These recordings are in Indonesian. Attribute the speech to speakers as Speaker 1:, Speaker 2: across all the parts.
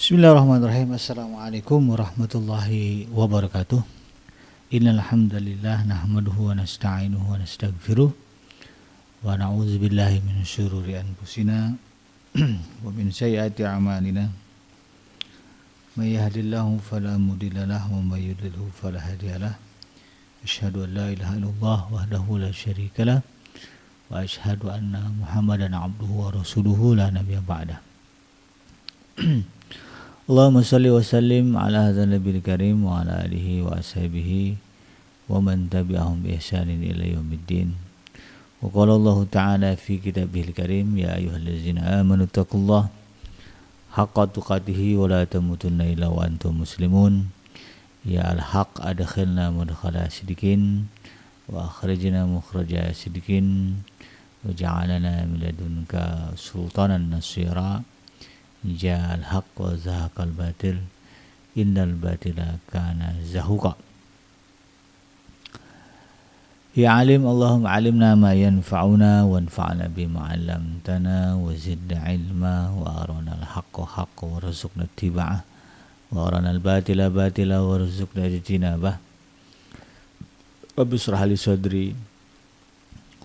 Speaker 1: Bismillahirrahmanirrahim. Assalamualaikum warahmatullahi wabarakatuh. Innal hamdalillah nahmaduhu wa nasta'inuhu wa nastaghfiruh wa na'udzu billahi min syururi anfusina wa min sayyiati a'malina. May yahdihillahu fala mudilla lahu wa may yudlilhu fala hadiyalah. Asyhadu an la ilaha illallah wahdahu la syarika lah wa asyhadu anna Muhammadan abduhu wa rasuluhu la nabiyya ba'dah. Allahumma salli wa sallim ala hadzal nabiyil karim wa ala alihi wa ashabihi wa man tabi'ahum bi ihsanin ila yaumiddin. Wa qala Allah ta'ala fi kitabihil karim ya ayyuhallazina amanu taqullaha haqqa tuqatih wa la tamutunna illa wa antum muslimun. Ya al-haq adkhilna mudkhala sidqin wa akhrijna mukhraja sidqin wa ja'alna min ladunka sultanan nasira. Ja'al haqq wa zahaqal batil innal batila kana zahuqa. Ya alim Allahumma alimna ma yanfa'una wanfa'na bima 'allamtana wa zidna ilma wa arana al-haqqa haqqa wa rzuqna ittiba'ah wa arana al-batila batila wa rzuqna ijtinabah. Rabbi shrah li sadri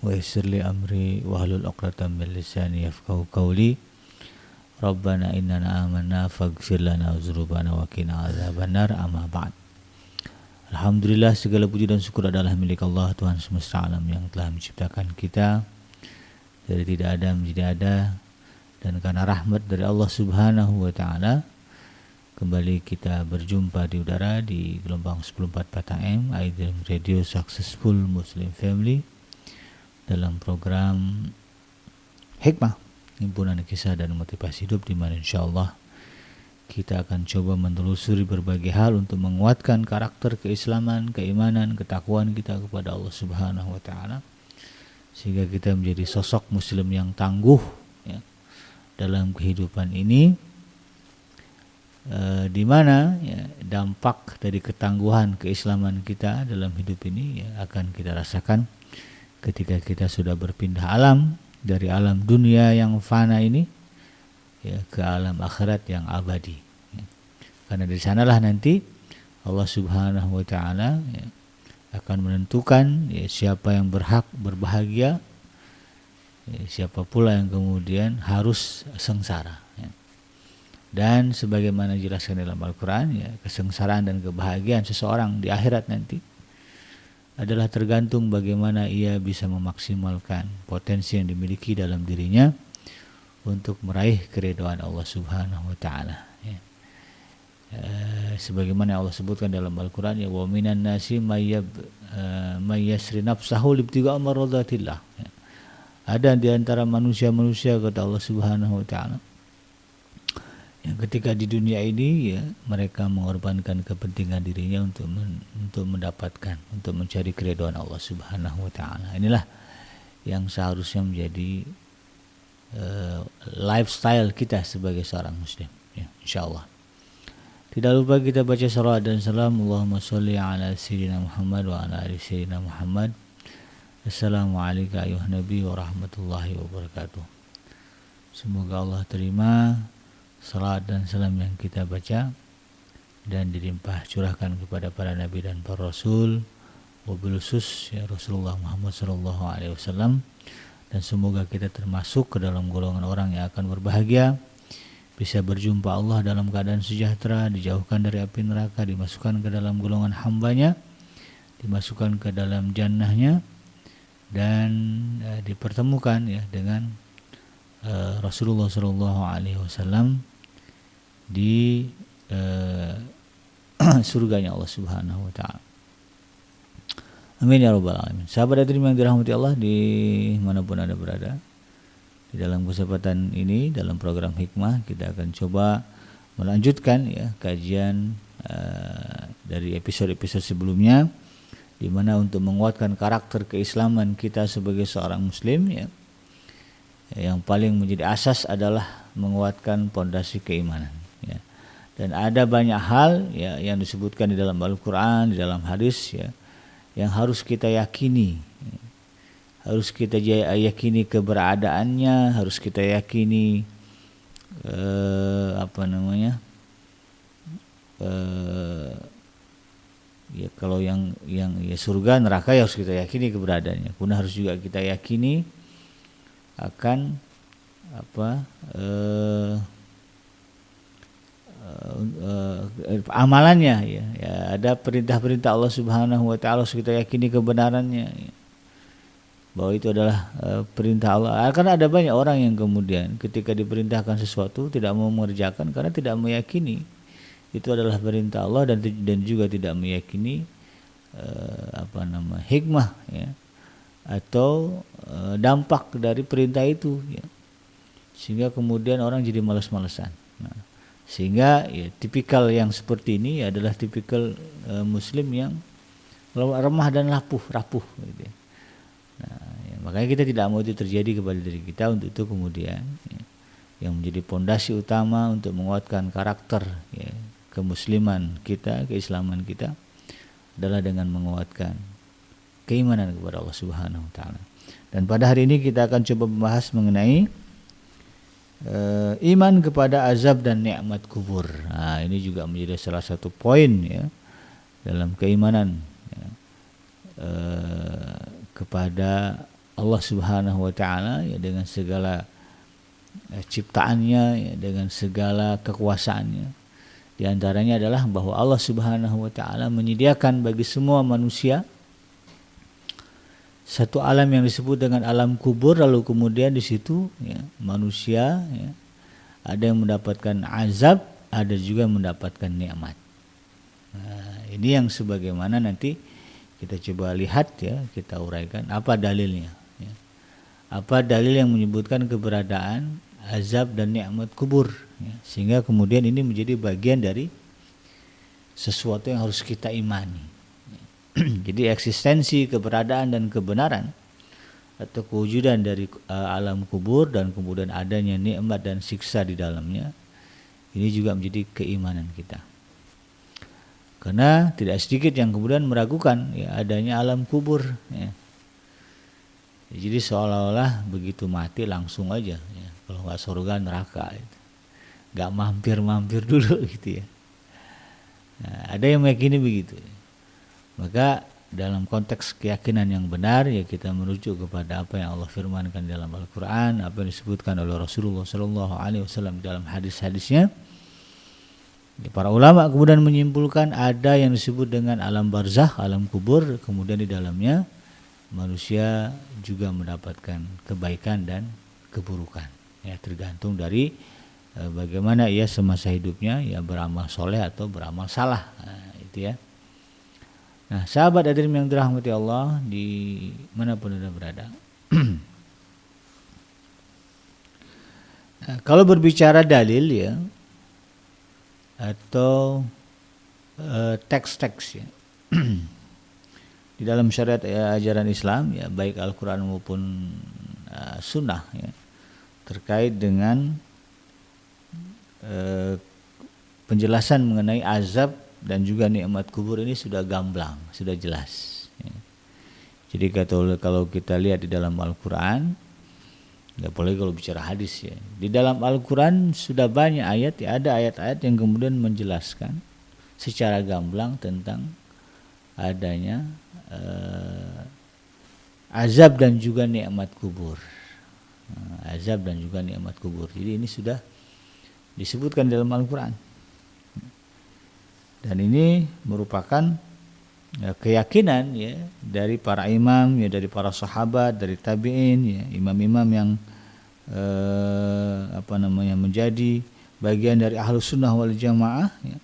Speaker 1: wa yassir li amri wa hlul 'uqdatam min lisani yafqahu qawli. Rabbana innana amanna faghfir lana dzunubana wa qina adzabannar. Amma ba'd. Alhamdulillah, segala puji dan syukur adalah milik Allah, Tuhan semesta alam yang telah menciptakan kita dari tidak ada menjadi ada, dan karena rahmat dari Allah Subhanahu wa taala kembali kita berjumpa di udara di gelombang 104 AM Ideal Radio Successful Muslim Family dalam program Hikmah, himpunan kisah dan motivasi hidup, di mana insyaallah kita akan coba menelusuri berbagai hal untuk menguatkan karakter keislaman, keimanan, ketakwaan kita kepada Allah Subhanahu wa taala, sehingga kita menjadi sosok muslim yang tangguh ya, dalam kehidupan ini, di mana ya, dampak dari ketangguhan keislaman kita dalam hidup ini ya, akan kita rasakan ketika kita sudah berpindah alam dari alam dunia yang fana ini ya, ke alam akhirat yang abadi ya. Karena dari sanalah nanti Allah Subhanahu wa taala ya, akan menentukan ya, siapa yang berhak berbahagia ya, siapa pula yang kemudian harus sengsara ya. Dan sebagaimana dijelaskan dalam Al-Qur'an ya, kesengsaraan dan kebahagiaan seseorang di akhirat nanti adalah tergantung bagaimana ia bisa memaksimalkan potensi yang dimiliki dalam dirinya untuk meraih keridhaan Allah Subhanahu wa taala ya. Sebagaimana Allah sebutkan dalam Al-Qur'an ya, wa minan nasi may yasri nafsahu libtigha maradatillah ya. Ada di antara manusia-manusia, kata Allah Subhanahu wa taala, yang ketika di dunia ini ya, mereka mengorbankan kepentingan dirinya untuk mendapatkan, untuk mencari keridhaan Allah Subhanahu wa taala. Inilah yang seharusnya menjadi lifestyle kita sebagai seorang muslim ya, insyaallah. Tidak lupa kita baca salawat dan salam Allahumma sholli ala sayyidina Muhammad wa ala ali sayyidina Muhammad. Assalamualaikum ayuhan nabi wa rahmatullahi wabarakatuh. Semoga Allah terima salat dan salam yang kita baca dan dilimpah curahkan kepada para nabi dan para rasul, wabil khusus ya Rasulullah Muhammad sallallahu alaihi wasallam, dan semoga kita termasuk ke dalam golongan orang yang akan berbahagia, bisa berjumpa Allah dalam keadaan sejahtera, dijauhkan dari api neraka, dimasukkan ke dalam golongan hambanya, dimasukkan ke dalam jannahnya, dan dipertemukan ya dengan Rasulullah sallallahu alaihi wasallam di surganya Allah Subhanahu wa taala. Amin ya rabbal alamin. Sahabat hadirin yang dirahmati Allah dimanapun Anda berada, di dalam kesempatan ini dalam program Hikmah kita akan coba melanjutkan ya kajian dari episode-episode sebelumnya, di mana untuk menguatkan karakter keislaman kita sebagai seorang muslim ya, yang paling menjadi asas adalah menguatkan pondasi keimanan ya. Dan ada banyak hal ya yang disebutkan di dalam Al-Qur'an, di dalam hadis ya, yang harus kita yakini ya. Harus kita yakini keberadaannya, harus kita yakini ya kalau yang ya surga neraka ya harus kita yakini keberadaannya. Kemudian harus juga kita yakini akan amalannya ya. Ada perintah-perintah Allah Subhanahu wa taala harus kita yakini kebenarannya ya. Bahwa itu adalah perintah Allah. Karena ada banyak orang yang kemudian ketika diperintahkan sesuatu tidak mau mengerjakan karena tidak meyakini itu adalah perintah Allah, dan juga tidak meyakini hikmah ya, atau dampak dari perintah itu ya. Sehingga kemudian orang jadi malas-malesan. Nah, sehingga ya, tipikal yang seperti ini adalah tipikal muslim yang remah dan rapuh gitu ya. Nah, ya, makanya kita tidak mau itu terjadi kepada diri kita. Untuk itu kemudian ya, yang menjadi pondasi utama untuk menguatkan karakter ya, kemusliman kita, keislaman kita adalah dengan menguatkan keimanan kepada Allah Subhanahu wa taala. Dan pada hari ini kita akan coba membahas mengenai iman kepada azab dan nikmat kubur. Nah, ini juga menjadi salah satu poin ya dalam keimanan ya, kepada Allah Subhanahu wa taala ya, dengan segala ciptaannya ya, dengan segala kekuasaannya. Di antaranya adalah bahwa Allah Subhanahu wa taala menyediakan bagi semua manusia satu alam yang disebut dengan alam kubur, lalu kemudian di situ ya, manusia ya, ada yang mendapatkan azab, ada juga yang mendapatkan nikmat. Nah, ini yang sebagaimana nanti kita coba lihat ya, kita uraikan apa dalilnya ya. Apa dalil yang menyebutkan keberadaan azab dan nikmat kubur ya, sehingga kemudian ini menjadi bagian dari sesuatu yang harus kita imani. Jadi eksistensi, keberadaan dan kebenaran atau kewujudan dari alam kubur dan kemudian adanya nikmat dan siksa di dalamnya, ini juga menjadi keimanan kita. Karena tidak sedikit yang kemudian meragukan ya adanya alam kubur ya. Jadi seolah-olah begitu mati langsung aja ya. Kalau nggak surga neraka gitu. Nggak mampir dulu gitu ya. Nah, ada yang meyakini begitu. Maka dalam konteks keyakinan yang benar ya kita merujuk kepada apa yang Allah firmankan dalam Al-Quran, apa yang disebutkan oleh Rasulullah SAW dalam hadis-hadisnya. Ya, para ulama kemudian menyimpulkan ada yang disebut dengan alam barzakh, alam kubur, kemudian di dalamnya manusia juga mendapatkan kebaikan dan keburukan. Ya, tergantung dari bagaimana ia semasa hidupnya ya beramal soleh atau beramal salah. Nah, itu ya. Nah, sahabat hadirin yang dirahmati Allah di manapun Anda berada. Nah, kalau berbicara dalil ya atau teks-teks ya di dalam syariat ya, ajaran Islam ya baik Al-Quran maupun Sunnah ya terkait dengan penjelasan mengenai azab dan juga nikmat kubur ini sudah gamblang, sudah jelas ya. Jadi kalau kita lihat di dalam Al-Quran, nggak boleh kalau bicara hadis ya, di dalam Al-Quran sudah banyak ayat ya, ada ayat-ayat yang kemudian menjelaskan secara gamblang tentang adanya azab dan juga nikmat kubur. Azab dan juga nikmat kubur. Jadi ini sudah disebutkan dalam Al-Quran. Dan ini merupakan ya, keyakinan ya dari para imam ya, dari para sahabat, dari tabi'in ya, imam-imam yang menjadi bagian dari Ahlus Sunnah wal Jamaah ya.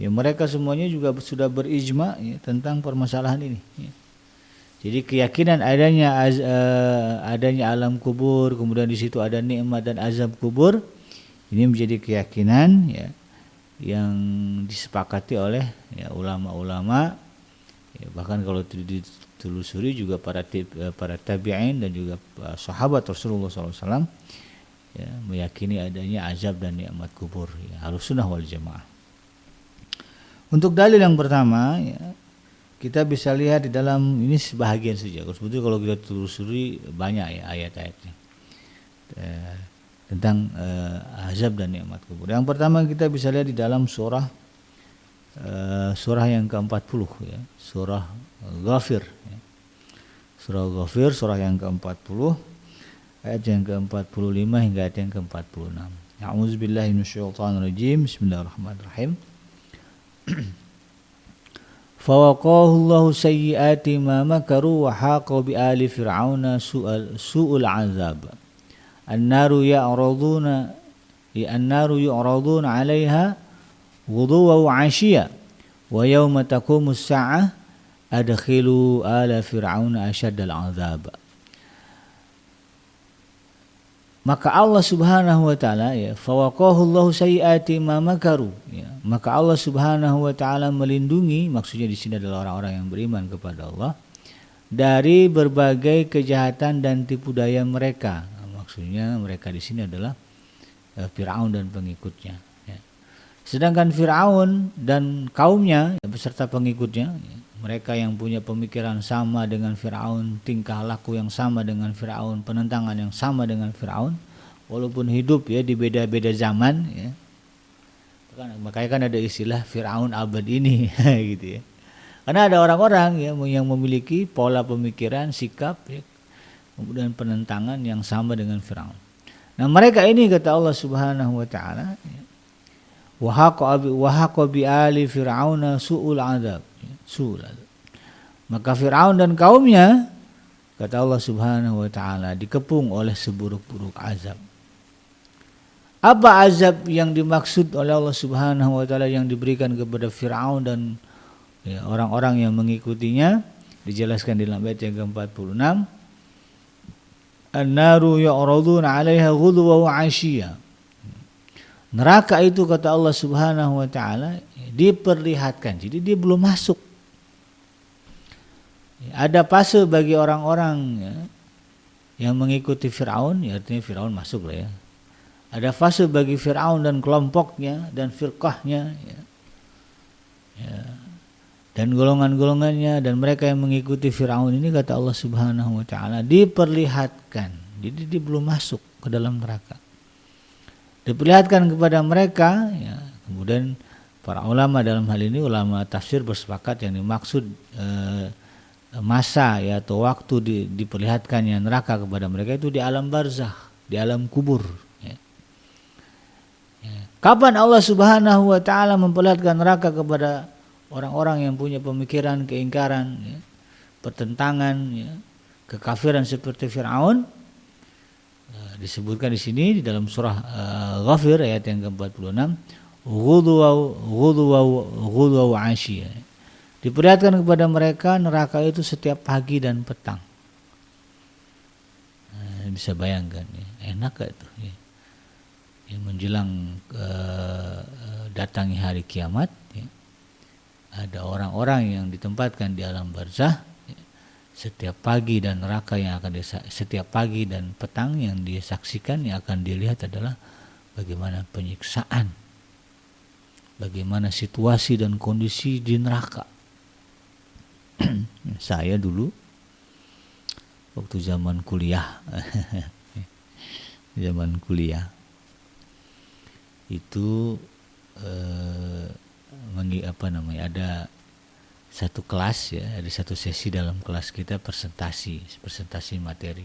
Speaker 1: Ya mereka semuanya juga sudah berijma ya, tentang permasalahan ini ya. Jadi keyakinan adanya alam kubur, kemudian di situ ada nikmat dan azab kubur, ini menjadi keyakinan ya yang disepakati oleh ya, ulama-ulama ya, bahkan kalau ditelusuri juga para tabi'in dan juga sahabat Rasulullah SAW ya, meyakini adanya azab dan nikmat kubur ya, Ahlus Sunnah wal Jamaah. Untuk dalil yang pertama ya, kita bisa lihat di dalam ini sebahagian saja. Sebetulnya kalau kita telusuri banyak ya ayat-ayatnya tentang azab dan nikmat kubur. Yang pertama kita bisa lihat di dalam surah surah yang ke-40 ya, surah Ghafir ya. Surah Ghafir, surah yang ke-40 ayat yang ke-45 hingga ayat yang ke-46. A'udzubillahi minasyaitonirrajim. Bismillahirrahmanirrahim. Fawaqahu Allahu sayyiati ma makaru wa haqa bi ali fir'auna su'ul azab. An-naru ya'raduna an-naru yu'raduna 'alaiha ghuduwan wa 'ashiyya wa yawma taqumus sa'ah adkhilu ala fir'auna asyaddal 'adzab. Maka Allah Subhanahu wa taala ya, fawaqahu Allahu sayyiati ma makaru ya, maka Allah Subhanahu wa taala melindungi, maksudnya di sini adalah orang-orang yang beriman kepada Allah, dari berbagai kejahatan dan tipu daya mereka. Maksudnya mereka di sini adalah Firaun dan pengikutnya ya. Sedangkan Firaun dan kaumnya beserta pengikutnya ya, mereka yang punya pemikiran sama dengan Firaun, tingkah laku yang sama dengan Firaun, penentangan yang sama dengan Firaun, walaupun hidup ya di beda-beda zaman ya. Makanya kan ada istilah Firaun abad ini gitu ya. Karena ada orang-orang ya yang memiliki pola pemikiran, sikap ya, kemudian penentangan yang sama dengan Firaun. Nah, mereka ini kata Allah Subhanahu wa taala ya, wa haqa bi ali fir'auna su'ul adzab. Maka Firaun dan kaumnya kata Allah Subhanahu wa taala dikepung oleh seburuk-buruk azab. Apa azab yang dimaksud oleh Allah Subhanahu wa taala yang diberikan kepada Firaun dan ya, orang-orang yang mengikutinya? Dijelaskan di dalam ayat yang ke-46. An-naru yu'raduna 'alaiha ghudwan wa 'ashiyya. Neraka itu kata Allah Subhanahu wa taala diperlihatkan. Jadi dia belum masuk. Ada fase bagi orang-orang ya, yang mengikuti Firaun, ya artinya Firaun masuk lah ya. Ada fase bagi Firaun dan kelompoknya dan firqahnya ya. Ya. Dan golongan-golongannya dan mereka yang mengikuti Firaun ini kata Allah Subhanahu wa taala diperlihatkan. Jadi dia belum masuk ke dalam neraka. Diperlihatkan kepada mereka ya. Kemudian para ulama dalam hal ini ulama tafsir bersepakat yang dimaksud masa ya atau waktu diperlihatkannya neraka kepada mereka itu di alam barzakh, di alam kubur ya. Ya. Kapan Allah Subhanahu wa taala memperlihatkan neraka kepada orang-orang yang punya pemikiran keingkaran ya, pertentangan ya, kekafiran seperti Firaun? Disebutkan di sini di dalam surah Ghafir ayat yang ke-46, ghudwa wa 'ashiyya. Diperlihatkan kepada mereka neraka itu setiap pagi dan petang. Nah, bisa bayangkan ya, enak gak itu ya. Yang menjelang datangi hari kiamat ya, ada orang-orang yang ditempatkan di alam barzakh ya, setiap pagi dan neraka yang akan setiap pagi dan petang yang disaksikan yang akan dilihat adalah bagaimana penyiksaan, bagaimana situasi dan kondisi di neraka. Saya dulu waktu zaman kuliah itu ada satu kelas ya, ada satu sesi dalam kelas kita presentasi materi.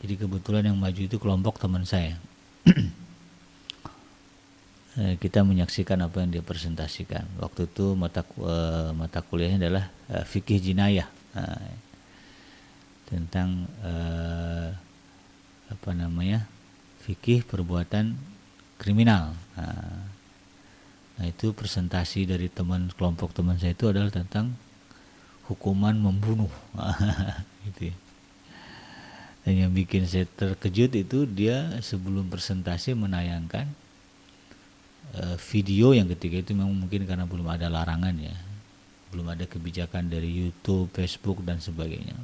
Speaker 1: Jadi kebetulan yang maju itu kelompok teman saya. Kita menyaksikan apa yang dia presentasikan. Waktu itu mata kuliahnya adalah fikih jinayah, tentang fikih perbuatan kriminal. Nah itu presentasi dari kelompok teman saya itu adalah tentang hukuman membunuh, gitu ya. Dan yang bikin saya terkejut itu dia sebelum presentasi menayangkan video yang ketika itu memang mungkin karena belum ada larangan ya, belum ada kebijakan dari YouTube, Facebook dan sebagainya.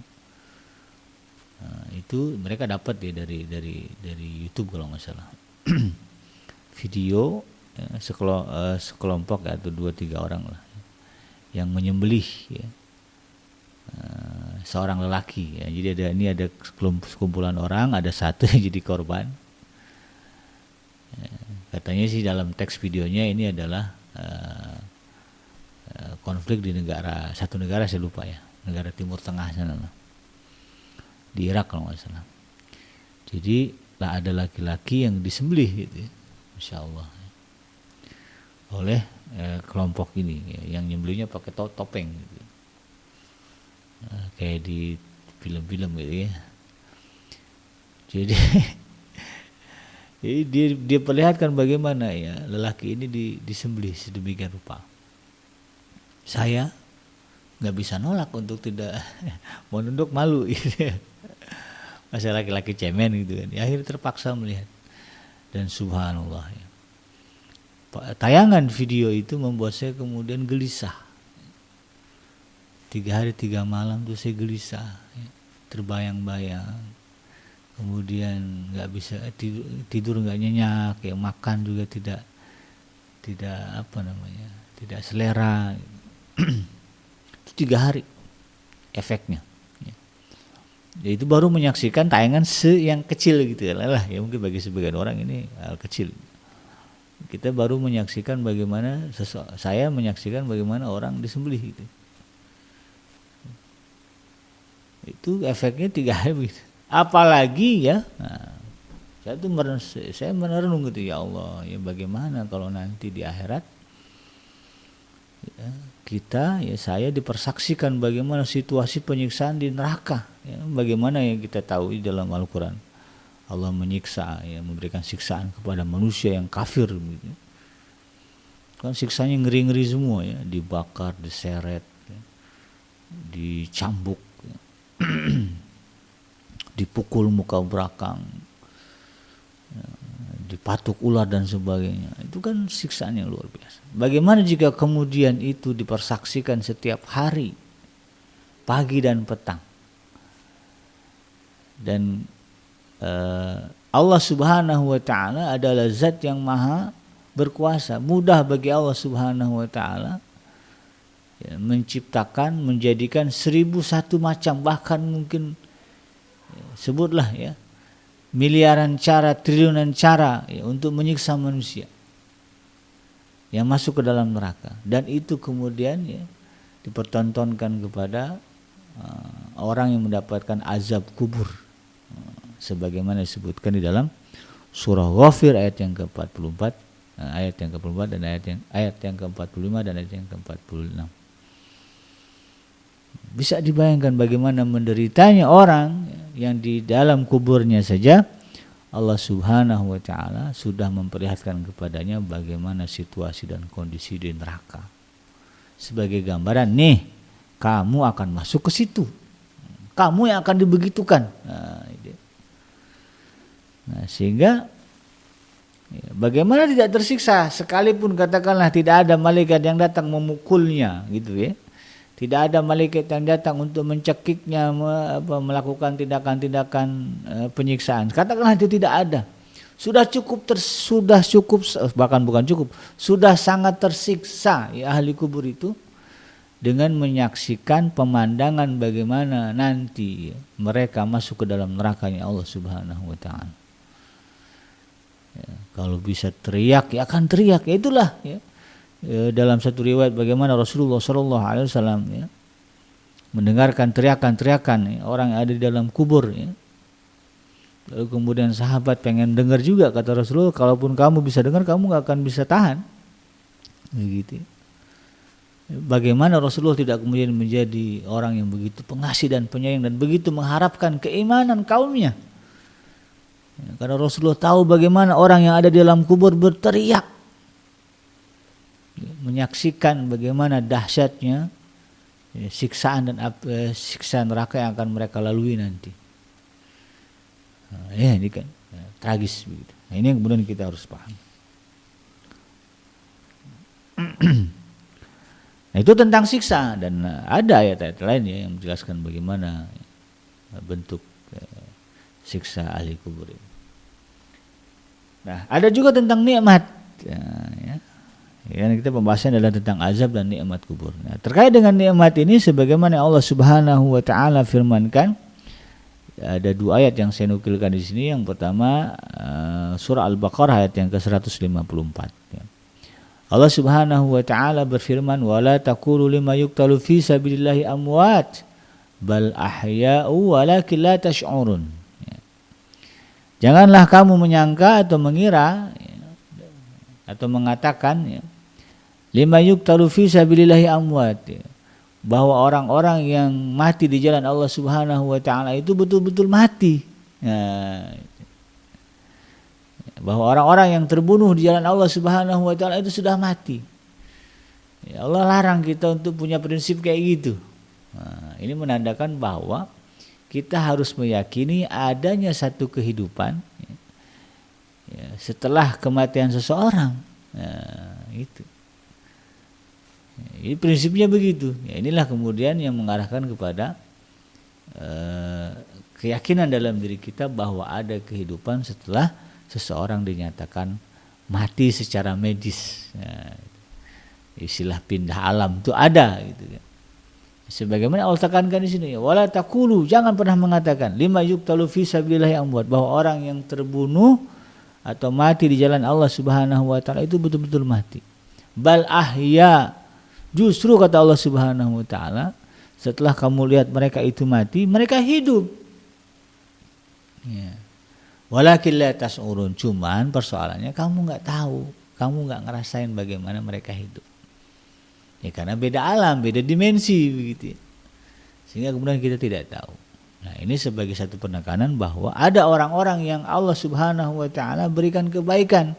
Speaker 1: Nah, itu mereka dapat ya dari YouTube kalau nggak salah video ya, sekelompok ya, atau 2-3 orang lah yang menyembelih ya, seorang lelaki ya. Jadi ada sekumpulan orang, ada satu yang jadi korban. Katanya sih dalam teks videonya ini adalah konflik di satu negara saya lupa ya, negara Timur Tengah sana, di Irak kalau nggak salah. Jadi lah ada laki-laki yang disembelih gitu, Masya Allah, oleh kelompok ini ya, yang nyembelihnya pakai topeng gitu. Kayak di film-film gitu ya. Jadi dia perlihatkan bagaimana ya lelaki ini disembelih sedemikian rupa. Saya nggak bisa nolak untuk tidak menunduk, malu gitu. Masa laki-laki cemen gitu kan. Ya, akhirnya terpaksa melihat. Dan subhanallah ya, tayangan video itu membuat saya kemudian gelisah. 3 hari 3 malam tuh saya gelisah ya. Terbayang-bayang, kemudian nggak bisa tidur nggak nyenyak ya, makan juga tidak tidak selera. Itu 3 hari efeknya ya. Ya, itu baru menyaksikan tayangan yang kecil gitu lah ya, mungkin bagi sebagian orang ini hal kecil. Kita baru menyaksikan bagaimana saya menyaksikan bagaimana orang disembelih gitu. Itu efeknya 3 hari begitu. Apalagi ya, saya merenung gitu, ya Allah, ya bagaimana kalau nanti di akhirat ya, saya dipersaksikan bagaimana situasi penyiksaan di neraka ya, bagaimana yang kita tahu di dalam Al-Quran Allah menyiksa ya, memberikan siksaan kepada manusia yang kafir gitu. Kan siksanya ngeri-ngeri semua ya, dibakar, diseret ya, dicambuk ya. Dipukul muka belakang ya, dipatuk ular dan sebagainya. Itu kan siksaan yang luar biasa. Bagaimana jika kemudian itu dipersaksikan setiap hari, pagi dan petang, dan Allah Subhanahu wa ta'ala adalah zat yang maha berkuasa. Mudah bagi Allah Subhanahu wa ta'ala ya, menciptakan, menjadikan 1001 macam, bahkan mungkin ya, sebutlah ya, miliaran cara, triliunan cara ya, untuk menyiksa manusia yang masuk ke dalam neraka. Dan itu kemudian ya, dipertontonkan kepada orang yang mendapatkan azab kubur, sebagaimana disebutkan di dalam surah Ghafir ayat yang ke-44, ayat yang ke-44 dan ayat yang ke-45 dan ayat yang ke-46. Bisa dibayangkan bagaimana menderitanya orang yang di dalam kuburnya saja Allah Subhanahu wa ta'ala sudah memperlihatkan kepadanya bagaimana situasi dan kondisi di neraka. Sebagai gambaran, nih kamu akan masuk ke situ, kamu yang akan dibegitukan. Nah, sehingga ya, bagaimana tidak tersiksa, sekalipun katakanlah tidak ada malaikat yang datang memukulnya gitu ya. Tidak ada malaikat yang datang untuk mencekiknya, melakukan tindakan-tindakan penyiksaan. Katakanlah itu tidak ada. Sudah cukup bahkan bukan cukup, sudah sangat tersiksa ya ahli kubur itu dengan menyaksikan pemandangan bagaimana nanti ya, mereka masuk ke dalam nerakanya Allah Subhanahu wa ta'ala. Ya, kalau bisa teriak ya akan teriak, ya itulah ya. Dalam satu riwayat bagaimana Rasulullah SAW ya, mendengarkan teriakan-teriakan ya, orang yang ada di dalam kubur ya. Lalu kemudian sahabat pengen dengar juga, kata Rasulullah, kalaupun kamu bisa dengar kamu gak akan bisa tahan begitu. Bagaimana Rasulullah tidak kemudian menjadi orang yang begitu pengasih dan penyayang dan begitu mengharapkan keimanan kaumnya ya, karena Rasulullah tahu bagaimana orang yang ada di dalam kubur berteriak, menyaksikan bagaimana dahsyatnya ya, siksaan dan siksaan neraka yang akan mereka lalui nanti. Nah, ya ini kan ya, tragis begitu. Nah, ini yang kemudian kita harus paham. Nah, itu tentang siksa, dan ada ayat-ayat lain ya yang menjelaskan bagaimana bentuk siksa ahli kubur ini. Nah, ada juga tentang nikmat ya. Ya, kita pembahasan adalah tentang azab dan nikmat kubur. Nah, terkait dengan nikmat ini sebagaimana Allah Subhanahu wa ta'ala firmankan, ada 2 ayat yang saya nukilkan di sini. Yang pertama surah Al-Baqarah ayat yang ke-154 ya. Allah Subhanahu wa taala berfirman, "Wala taqulu lima yuqtalu fi sabilillahi amwat, bal ahya'u walakin la tash'urun." Janganlah kamu menyangka atau mengira atau mengatakan lima yuqtalu fi sabilillahi amwat, bahwa orang-orang yang mati di jalan Allah Subhanahu wa taala itu betul-betul mati. Bahwa orang-orang yang terbunuh di jalan Allah Subhanahu wa taala itu sudah mati. Ya, Allah larang kita untuk punya prinsip kayak gitu. Ini menandakan bahwa kita harus meyakini adanya satu kehidupan setelah kematian seseorang. Itu. Ini prinsipnya begitu. Inilah kemudian yang mengarahkan kepada keyakinan dalam diri kita bahwa ada kehidupan setelah seseorang dinyatakan mati secara medis. Istilah pindah alam itu ada gitu kan. Sebagaimana Allah tekankan di sini, wala taqulu, jangan pernah mengatakan lima yuqtalu fi sabilillahi amwat, bahwa orang yang terbunuh atau mati di jalan Allah Subhanahu wa taala itu betul-betul mati. Bal ahya, justru kata Allah Subhanahu wa taala, setelah kamu lihat mereka itu mati, mereka hidup. Ya. Walakin la tas'urun, cuman persoalannya kamu enggak tahu, kamu enggak ngerasain bagaimana mereka hidup. Ya karena beda alam, beda dimensi begitu ya. Sehingga kemudian kita tidak tahu. Nah, ini sebagai satu penekanan bahwa ada orang-orang yang Allah Subhanahu wa taala berikan kebaikan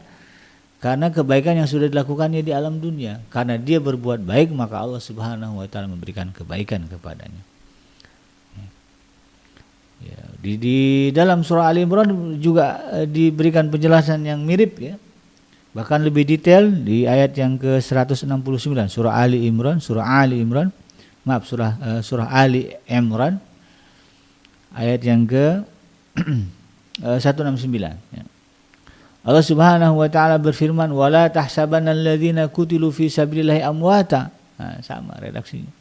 Speaker 1: karena kebaikan yang sudah dilakukannya di alam dunia. Karena dia berbuat baik, maka Allah Subhanahu wa taala memberikan kebaikan kepadanya. Ya, di dalam surah Ali Imran juga diberikan penjelasan yang mirip ya. Bahkan lebih detail di ayat yang ke-169 surah Ali Imran, surah Ali Imran ayat yang ke 169 ya. Allah Subhanahu wa taala berfirman, "Wala tahsabanna alladziina qutilu fi sabilillahi amwata." Nah, sama redaksinya.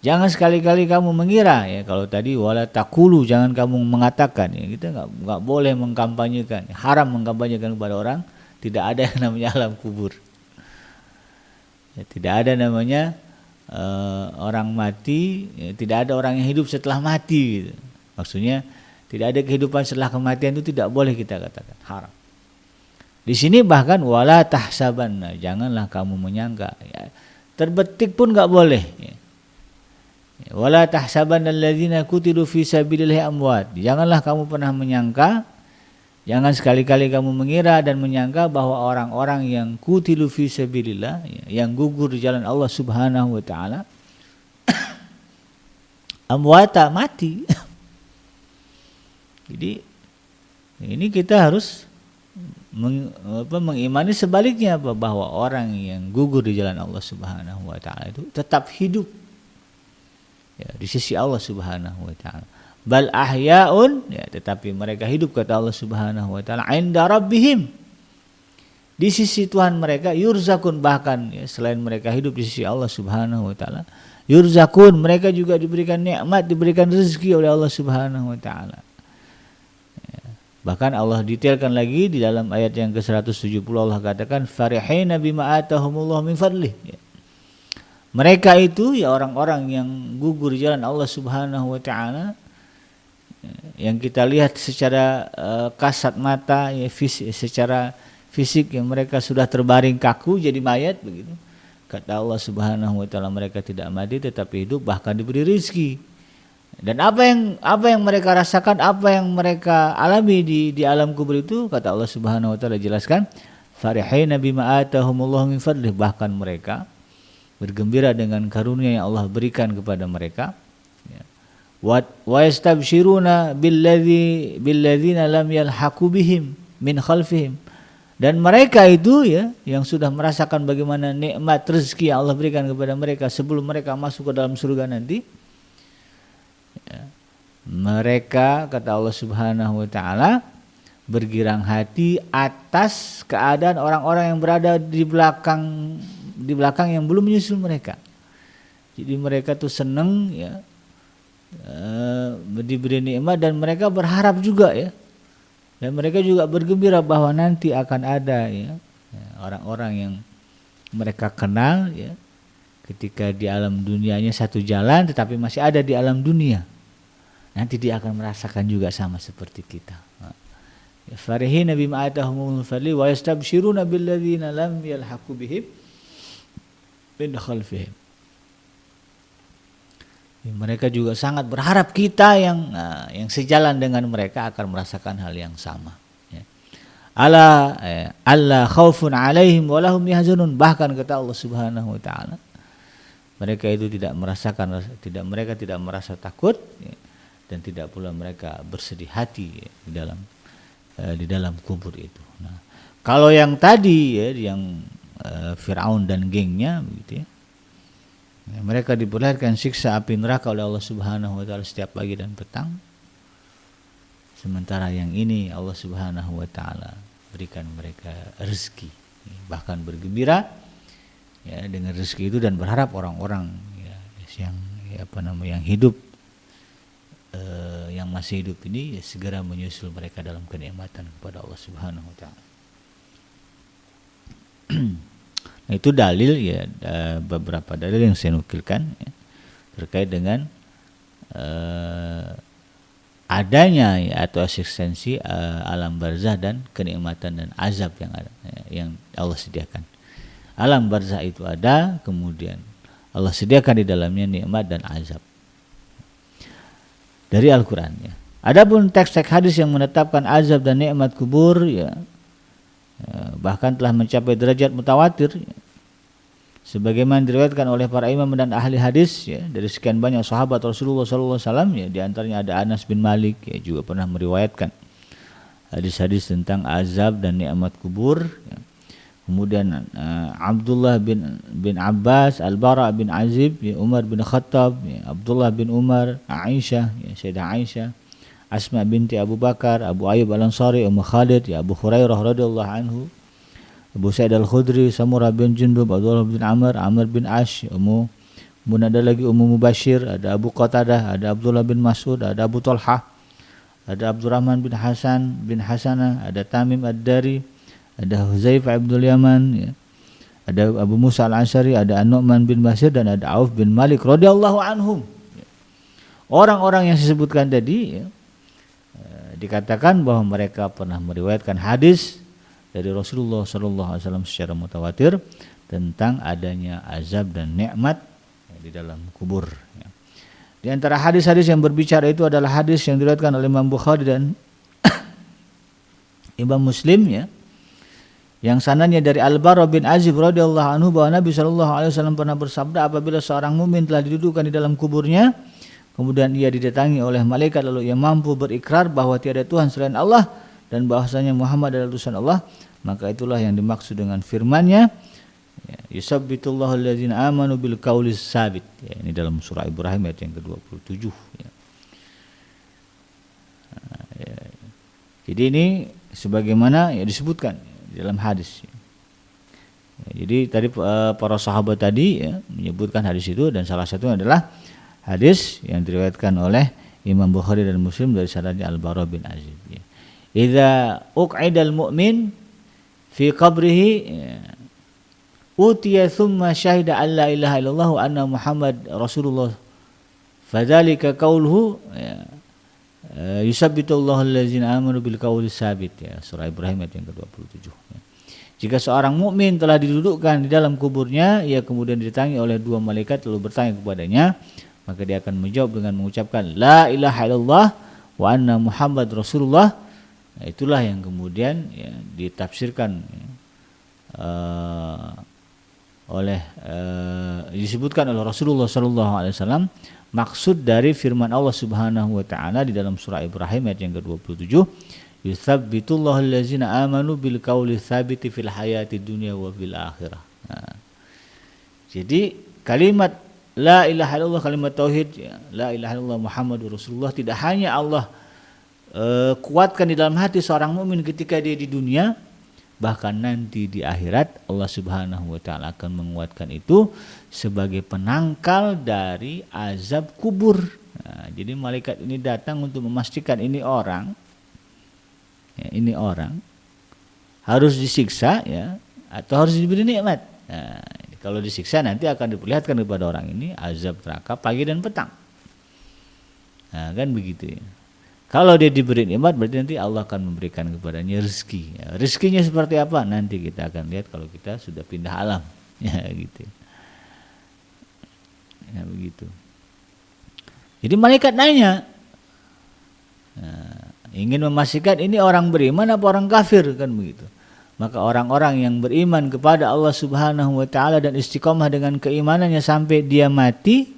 Speaker 1: Jangan sekali-kali kamu mengira ya, kalau tadi wala taqulu, jangan kamu mengatakan ya, kita enggak boleh mengkampanyekan, haram mengkampanyekan kepada orang. Tidak ada yang namanya alam kubur. Ya, tidak ada namanya orang mati, ya, tidak ada orang yang hidup setelah mati gitu. Maksudnya tidak ada kehidupan setelah kematian, itu tidak boleh kita katakan, haram. Di sini bahkan wala tahsabanna, janganlah kamu menyangka ya, terbetik pun enggak boleh ya. Wala tahsabanna alladzina qutilu fi sabilillahi amwat, janganlah kamu pernah menyangka, jangan sekali-kali kamu mengira dan menyangka bahwa orang-orang yang qutilu fi sabilillah, yang gugur di jalan Allah Subhanahu wa taala, amwata, mati. Jadi ini kita harus mengimani sebaliknya, bahwa orang yang gugur di jalan Allah Subhanahu wa taala itu tetap hidup ya, di sisi Allah Subhanahu wa taala. Bal ahya'un, ya, tetapi mereka hidup kata Allah Subhanahu wa taala, 'inda rabbihim, di sisi Tuhan mereka, yurzakun, bahkan ya, selain mereka hidup di sisi Allah Subhanahu wa taala, yurzakun, mereka juga diberikan nikmat, diberikan rezeki oleh Allah Subhanahu wa taala. Ya, bahkan Allah detailkan lagi di dalam ayat yang ke-170, Allah katakan farihina bima atahumullah min fadlih. Ya. Mereka itu ya orang-orang yang gugur di jalan Allah Subhanahu wa taala, yang kita lihat secara kasat mata ya, secara fisik yang mereka sudah terbaring kaku jadi mayat begitu. Kata Allah Subhanahu wa taala, mereka tidak mati tetapi hidup, bahkan diberi rezeki. Dan apa yang mereka rasakan, apa yang mereka alami di alam kubur itu, kata Allah Subhanahu wa taala jelaskan, farihina bima atahumullah min fadlih, bahkan mereka bergembira dengan karunia yang Allah berikan kepada mereka. Wa yastabshiruna billadzina lam yalhaqu bihim min khalfihim, dan mereka itu ya yang sudah merasakan bagaimana nikmat rezeki yang Allah berikan kepada mereka sebelum mereka masuk ke dalam surga nanti ya, mereka kata Allah Subhanahu wa taala bergirang hati atas keadaan orang-orang yang berada di belakang yang belum menyusul mereka. Jadi mereka tuh senang ya, diberi nikmat, dan mereka berharap juga ya, dan mereka juga bergembira bahwa nanti akan ada ya orang-orang yang mereka kenal ya, ketika di alam dunianya satu jalan tetapi masih ada di alam dunia, nanti dia akan merasakan juga sama seperti kita. Farihina bima atahumul fadli wa yastabshiruna billadzina lam yalhaqu bihim min khalfihim. Mereka juga sangat berharap kita yang sejalan dengan mereka akan merasakan hal yang sama. Alla khaufun alaihim wa lahum yahzanun. Bahkan kata Allah Subhanahu wa taala, mereka itu mereka tidak merasa takut ya, dan tidak pula mereka bersedih hati ya, di dalam kubur itu. Nah, kalau yang tadi ya, yang Firaun dan gengnya begitu ya, mereka diperlihatkan siksa api neraka oleh Allah Subhanahu wa taala setiap pagi dan petang. Sementara yang ini Allah Subhanahu wa taala berikan mereka rezeki, bahkan bergembira ya dengan rezeki itu dan berharap orang-orang ya, yang hidup yang masih hidup ini ya, segera menyusul mereka dalam kenikmatan kepada Allah Subhanahu wa taala. Nah, itu dalil ya, beberapa dalil yang saya nukilkan ya, terkait dengan adanya ya, atau eksistensi alam barzah dan kenikmatan dan azab yang ada ya, yang Allah sediakan. Alam barzah itu ada, kemudian Allah sediakan di dalamnya nikmat dan azab dari Al-Quran ya. Adapun teks-teks hadis yang menetapkan azab dan nikmat kubur ya, bahkan telah mencapai derajat mutawatir ya, sebagaimana diriwayatkan oleh para imam dan ahli hadis ya, dari sekian banyak sahabat Rasulullah SAW ya, di antaranya ada Anas bin Malik ya, juga pernah meriwayatkan hadis-hadis tentang azab dan nikmat kubur ya. Kemudian Abdullah bin Abbas, Al-Bara bin Azib ya, Umar bin Khattab ya, Abdullah bin Umar, Aisyah ya, Sayyidah Aisyah, Asma binti Abu Bakar, Abu Ayyub Al-Ansari, Ummu Khalid ya, Abu Hurairah radhiyallahu anhu, Abu Sa'id Al-Khudri, Samurah bin Jundub, Abdullah bin Amr bin Ash, ada lagi Ummu Mubashir, ada Abu Qatadah, ada Abdullah bin Mas'ud, ada Abu Talhah, ada Abdurrahman bin Hasanah, ada Tamim Ad-Dari, ada Huzaifah Abdul Yaman ya, ada Abu Musa Al-Asy'ari, ada An-Nu'man bin Bashir dan ada Auf bin Malik radhiyallahu anhum. Orang-orang yang disebutkan tadi ya, dikatakan bahwa mereka pernah meriwayatkan hadis dari Rasulullah SAW secara mutawatir tentang adanya azab dan nikmat di dalam kubur. Di antara hadis-hadis yang berbicara itu adalah hadis yang diriwayatkan oleh Imam Bukhari dan Imam Muslim ya, yang sanadnya dari Al-Bara bin Azib radhiyallahu anhu bahwa Nabi SAW pernah bersabda, apabila seorang mukmin telah didudukkan di dalam kuburnya, kemudian ia didatangi oleh malaikat, lalu ia mampu berikrar bahwa tiada Tuhan selain Allah dan bahwasanya Muhammad adalah utusan Allah, maka itulah yang dimaksud dengan firman-Nya ya, yusabbitullahu allazina amanu bil qaulis sabit ya, ini dalam surah Ibrahim ayat yang ke-27 ya. Ya. Jadi ini sebagaimana ya disebutkan di dalam hadis ya. Jadi tadi para sahabat tadi ya, menyebutkan hadis itu, dan salah satunya adalah hadis yang diriwayatkan oleh Imam Bukhari dan Muslim dari sanadnya Al-Bara bin Azib ya. Idza uq'idal mu'min fi qabrihi utiya thumma syahida an la ilaha illallah wa anna Muhammad Rasulullah fadzalika qauluhu yusabbitullahu allazina amanu bil qaulis sabit ya, surah Ibrahim ayat yang ke-27 ya. Jika seorang mukmin telah didudukkan di dalam kuburnya, ia kemudian didatangi oleh dua malaikat lalu bertanya kepadanya, maka dia akan menjawab dengan mengucapkan la ilaha illallah wa anna Muhammad Rasulullah. Nah, itulah yang kemudian ya, ditafsirkan disebutkan oleh Rasulullah SAW maksud dari firman Allah Subhanahu wa taala di dalam surah Ibrahim ayat yang ke-27, yutsabbitullahu allazina amanu bil qauli tsabiti fil hayati dunya wa fil akhirah. Nah, jadi kalimat la ilaha illallah, kalimat tauhid ya, la ilaha illallah Muhammadur Rasulullah tidak hanya Allah kuatkan di dalam hati seorang mukmin ketika dia di dunia, bahkan nanti di akhirat Allah Subhanahu wa taala akan menguatkan itu sebagai penangkal dari azab kubur. Nah, jadi malaikat ini datang untuk memastikan ini orang harus disiksa ya atau harus diberi nikmat. Nah, kalau disiksa nanti akan diperlihatkan kepada orang ini azab neraka pagi dan petang. Nah, kan begitu ya. Kalau dia diberi nikmat berarti nanti Allah akan memberikan kepadanya rezeki. Ya, rezekinya seperti apa? Nanti kita akan lihat kalau kita sudah pindah alam. Ya gitu. Ya begitu. Jadi malaikat nanya, ingin memastikan ini orang beriman apa orang kafir, kan begitu. Maka orang-orang yang beriman kepada Allah Subhanahu wa taala dan istiqomah dengan keimanannya sampai dia mati,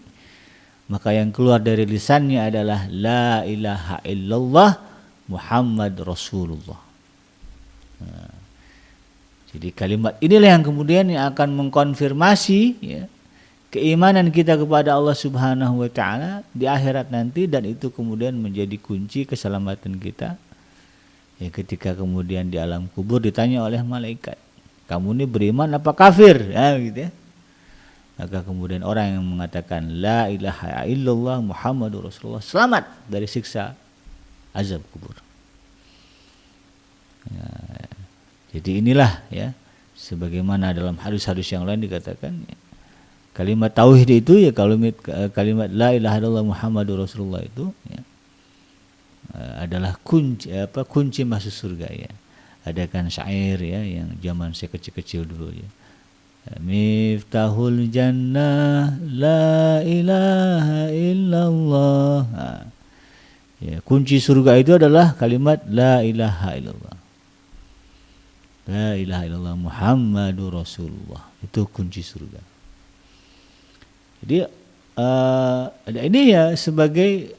Speaker 1: maka yang keluar dari lisannya adalah la ilaha illallah Muhammad Rasulullah. Jadi kalimat inilah yang kemudian yang akan mengkonfirmasi ya, keimanan kita kepada Allah Subhanahu wa taala di akhirat nanti, dan itu kemudian menjadi kunci keselamatan kita. Ya, ketika kemudian di alam kubur ditanya oleh malaikat, kamu ini beriman apa kafir? Ya, gitu ya. Maka kemudian orang yang mengatakan la ilaha illallah Muhammadur Rasulullah selamat dari siksa azab kubur. Ya, jadi inilah ya, sebagaimana dalam hadis-hadis yang lain dikatakan ya, kalimat tauhid itu ya, kalimat la ilaha illallah Muhammadur Rasulullah itu ya, adalah kunci masuk surga ya. Ada kan syair ya yang zaman saya kecil-kecil dulu ya. Miftahul jannah la ilaha illallah. Ya, kunci surga itu adalah kalimat la ilaha illallah. La ilaha illallah Muhammadur Rasulullah. Itu kunci surga. Jadi ini ya sebagai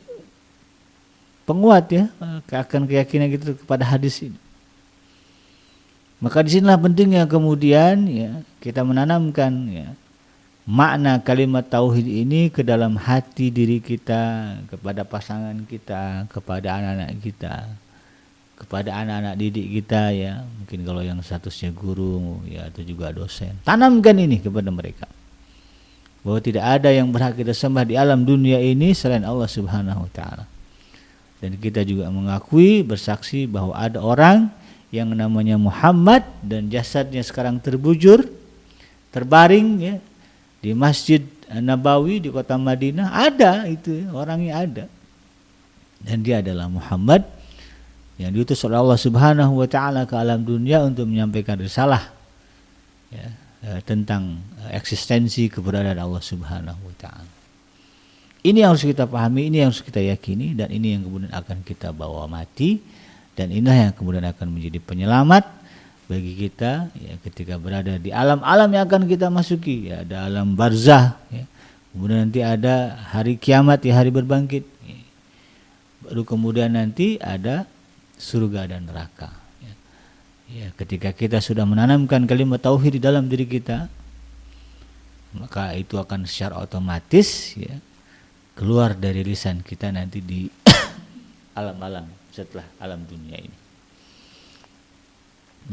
Speaker 1: penguat ya akan keyakinan kita kepada hadis ini. Maka disinilah pentingnya kemudian ya kita menanamkan ya makna kalimat tauhid ini ke dalam hati diri kita, kepada pasangan kita, kepada anak-anak kita, kepada anak-anak didik kita ya. Mungkin kalau yang statusnya guru ya atau juga dosen, tanamkan ini kepada mereka, bahwa tidak ada yang berhak kita sembah di alam dunia ini selain Allah Subhanahu wa taala. Dan kita juga mengakui, bersaksi bahwa ada orang yang namanya Muhammad dan jasadnya sekarang terbujur, terbaring ya di Masjid Nabawi di kota Madinah. Ada itu orangnya ada. Dan dia adalah Muhammad yang diutus oleh Allah Subhanahu wa taala ke alam dunia untuk menyampaikan risalah ya, tentang eksistensi keberadaan Allah Subhanahu wa taala. Ini yang harus kita pahami, ini yang harus kita yakini, dan ini yang kemudian akan kita bawa mati, dan inilah yang kemudian akan menjadi penyelamat bagi kita ya, ketika berada di alam-alam yang akan kita masuki ya, ada alam barzah ya. Kemudian nanti ada hari kiamat ya, hari berbangkit ya. Baru kemudian nanti ada surga dan neraka ya. Ya, ketika kita sudah menanamkan kalimat tauhid di dalam diri kita, maka itu akan secara otomatis ya keluar dari lisan kita nanti di alam-alam setelah alam dunia ini.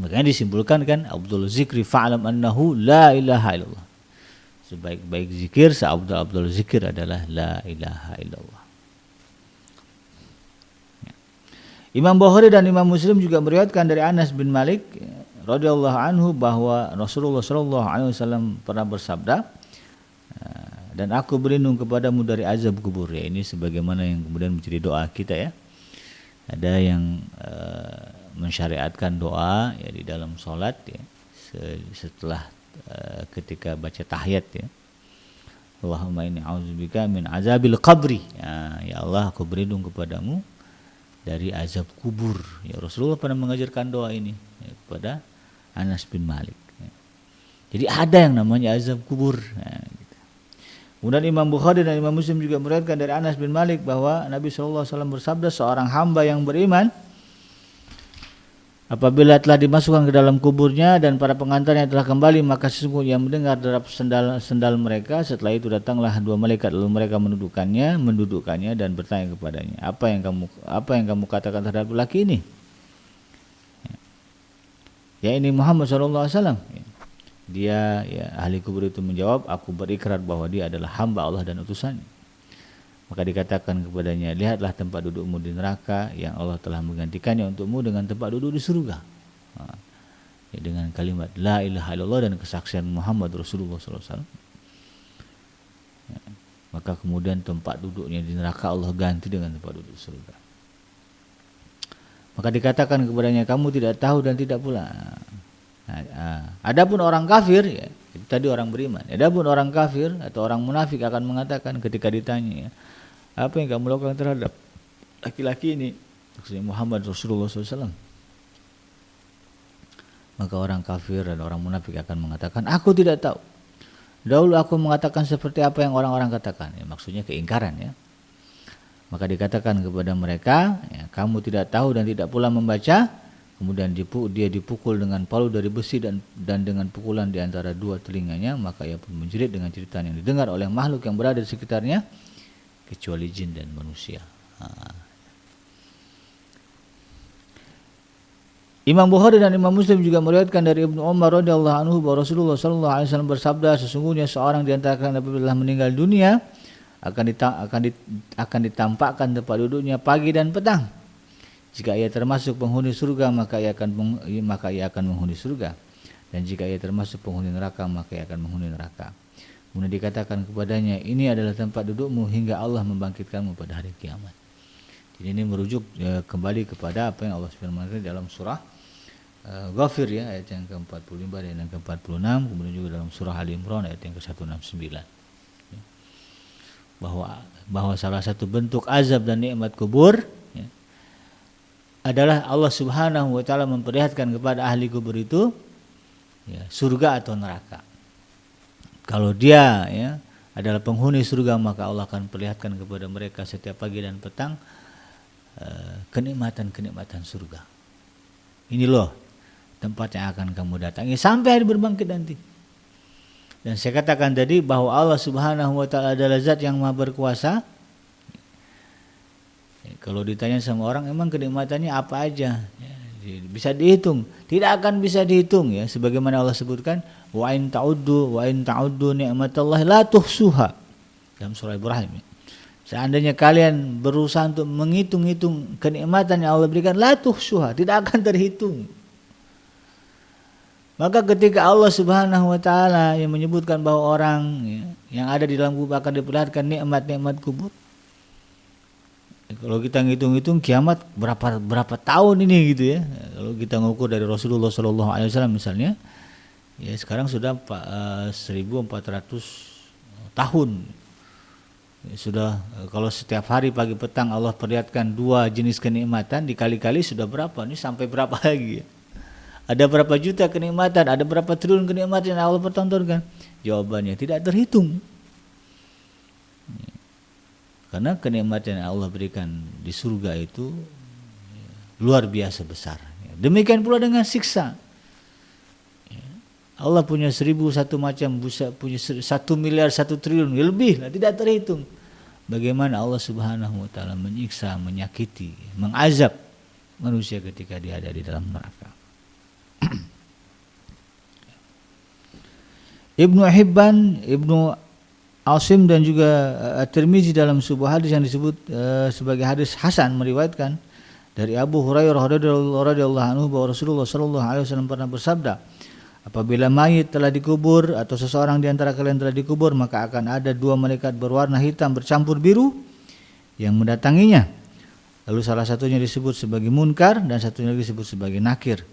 Speaker 1: Makanya disimpulkan kan Abdul zikri fa'lam annahu la ilaha illallah. Sebaik-baik zikir, seabdul zikir adalah la ilaha illallah. Ya. Imam Bukhari dan Imam Muslim juga meriwayatkan dari Anas bin Malik radhiyallahu anhu bahwa Rasulullah sallallahu alaihi wasallam pernah bersabda, dan aku berlindung kepadamu dari azab kubur ya. Ini sebagaimana yang kemudian menjadi doa kita ya. Ada yang mensyariatkan doa ya di dalam sholat ya, setelah ketika baca tahiyat ya. Allahumma inni a'udzubika min azabil qabri ya Allah, aku berlindung kepadamu dari azab kubur ya. Rasulullah pernah mengajarkan doa ini ya, kepada Anas bin Malik ya. Jadi ada yang namanya azab kubur ya. Kemudian Imam Bukhari dan Imam Muslim juga meriwayatkan dari Anas bin Malik bahwa Nabi SAW bersabda, seorang hamba yang beriman apabila telah dimasukkan ke dalam kuburnya dan para pengantarnya telah kembali, maka sesungguhnya mendengar derap sendal mereka. Setelah itu datanglah dua malaikat, lalu mereka mendudukkannya dan bertanya kepadanya, apa yang kamu katakan terhadap laki ini? Ya ini Muhammad SAW. Dia ya, ahli kubur itu menjawab, aku berikrar bahwa dia adalah hamba Allah dan utusannya. Maka dikatakan kepadanya, lihatlah tempat dudukmu di neraka yang Allah telah menggantikannya untukmu dengan tempat duduk di surga. ya, dengan kalimat la ilaha illallah dan kesaksian Muhammad Rasulullah SAW, ya, maka kemudian tempat duduknya di neraka Allah ganti dengan tempat duduk surga. Maka dikatakan kepadanya, kamu tidak tahu dan tidak pula. Adapun orang kafir, ya, itu tadi orang beriman. Adapun orang kafir atau orang munafik akan mengatakan ketika ditanya, ya, apa yang kamu lakukan terhadap laki-laki ini, maksudnya Muhammad Rasulullah SAW. Maka orang kafir dan orang munafik akan mengatakan, aku tidak tahu. Dahulu aku mengatakan seperti apa yang orang-orang katakan. Ya, maksudnya keingkaran, ya. Maka dikatakan kepada mereka, ya, kamu tidak tahu dan tidak pula membaca. Kemudian dia dipukul dengan palu dari besi dan dengan pukulan di antara dua telinganya, maka ia pun menjerit dengan cerita yang didengar oleh makhluk yang berada di sekitarnya, kecuali jin dan manusia. Imam Bukhari dan Imam Muslim juga meriwayatkan dari Ibnu Umar radhiyallahu anhu bahwa Rasulullah sallallahu alaihi wasallam bersabda, sesungguhnya seorang di antara kalian apabila meninggal dunia akan ditampakkan tempat duduknya pagi dan petang. Jika ia termasuk penghuni surga, maka ia akan menghuni surga, dan jika ia termasuk penghuni neraka, maka ia akan menghuni neraka. Kemudian dikatakan kepadanya, ini adalah tempat dudukmu hingga Allah membangkitkanmu pada hari kiamat. Jadi ini merujuk kembali kepada apa yang Allah firmankan dalam surah Ghafir, ya, ayat yang ke-45 dan yang ke-46, kemudian juga dalam surah Ali Imran ayat yang ke-169. Bahwa salah satu bentuk azab dan nikmat kubur, ya, adalah Allah Subhanahu wa taala memperlihatkan kepada ahli kubur itu, ya, surga atau neraka. Kalau dia, ya, adalah penghuni surga, maka Allah akan perlihatkan kepada mereka setiap pagi dan petang kenikmatan-kenikmatan surga. Ini loh tempat yang akan kamu datangi sampai hari berbangkit nanti. Dan saya katakan tadi bahwa Allah Subhanahu wa taala adalah zat yang Maha berkuasa. Kalau ditanya sama orang, emang kenikmatannya apa aja? Ya, bisa dihitung? Tidak akan bisa dihitung, ya. Sebagaimana Allah sebutkan, wa in ta'uddu ni'matallahi la tuhsuha dalam surah Ibrahim. Ya. Seandainya kalian berusaha untuk menghitung-hitung kenikmatan yang Allah berikan, la tuhsuha, tidak akan terhitung. Maka ketika Allah Subhanahu wa taala yang menyebutkan bahwa orang, ya, yang ada di dalam kubur akan diperlihatkan nikmat-nikmat kubur. Kalau kita ngitung-hitung kiamat berapa tahun ini gitu, ya. Kalau kita ngukur dari Rasulullah SAW misalnya, ya sekarang sudah 1400 tahun. Ya, sudah, kalau setiap hari pagi petang Allah perlihatkan dua jenis kenikmatan, dikali-kali sudah berapa? Ini sampai berapa lagi, ya? Ada berapa juta kenikmatan, ada berapa triliun kenikmatan yang Allah pertontonkan? Jawabannya tidak terhitung. Karena kenikmatan yang Allah berikan di surga itu, ya, luar biasa besar. Demikian pula dengan siksa. Ya, Allah punya 1001 macam, punya 1 miliar 1 triliun, lebih lah, tidak terhitung. Bagaimana Allah Subhanahu wa taala menyiksa, menyakiti, mengazab manusia ketika dia ada di dalam neraka. Ibnu Hibban, Ibnu Asim dan juga At-Tirmizi dalam sebuah hadis yang disebut sebagai hadis hasan meriwayatkan dari Abu Hurairah radhiyallahu anhu bahwa Rasulullah sallallahu alaihi wasallam pernah bersabda, apabila mayit telah dikubur atau seseorang di antara kalian telah dikubur, maka akan ada dua malaikat berwarna hitam bercampur biru yang mendatanginya. Lalu salah satunya disebut sebagai Munkar dan satunya lagi disebut sebagai Nakir.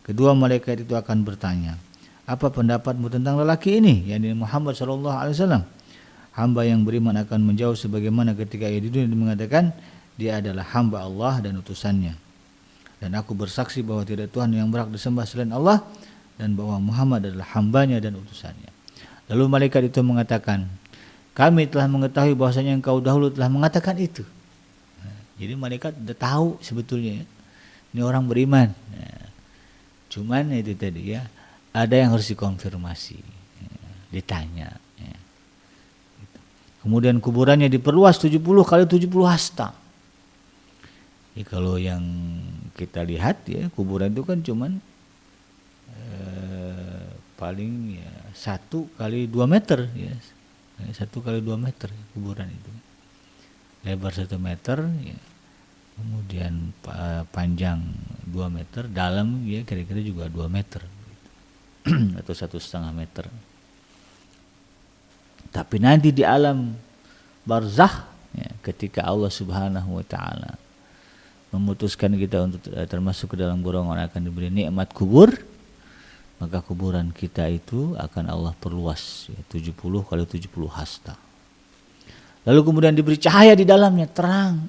Speaker 1: Kedua malaikat itu akan bertanya, apa pendapatmu tentang lelaki ini, yakni Muhammad sallallahu alaihi wasallam? Hamba yang beriman akan menjawab sebagaimana ketika ia di dunia mengatakan, dia adalah hamba Allah dan utusannya. Dan aku bersaksi bahwa tidak Tuhan yang berhak disembah selain Allah, dan bahwa Muhammad adalah hambanya dan utusannya. Lalu malaikat itu mengatakan, kami telah mengetahui bahwasanya engkau dahulu telah mengatakan itu. Jadi malaikat sudah tahu sebetulnya, ini orang beriman. Cuman itu tadi, ya, ada yang harus dikonfirmasi, ditanya. Kemudian kuburannya diperluas 70 kali 70 hasta. Ya, kalau yang kita lihat, ya, kuburan itu kan cuman paling, ya, 1 kali 2 meter, ya. 1 kali 2 meter kuburan itu. Lebar 1 meter, ya. Kemudian panjang 2 meter, dalam, ya, kira-kira juga 2 meter. atau 1,5 meter. Tapi nanti di alam barzakh, ya, ketika Allah Subhanahu wa taala memutuskan kita untuk termasuk ke dalam golongan akan diberi nikmat kubur, maka kuburan kita itu akan Allah perluas, ya, 70 kali 70 hasta. Lalu kemudian diberi cahaya di dalamnya, terang.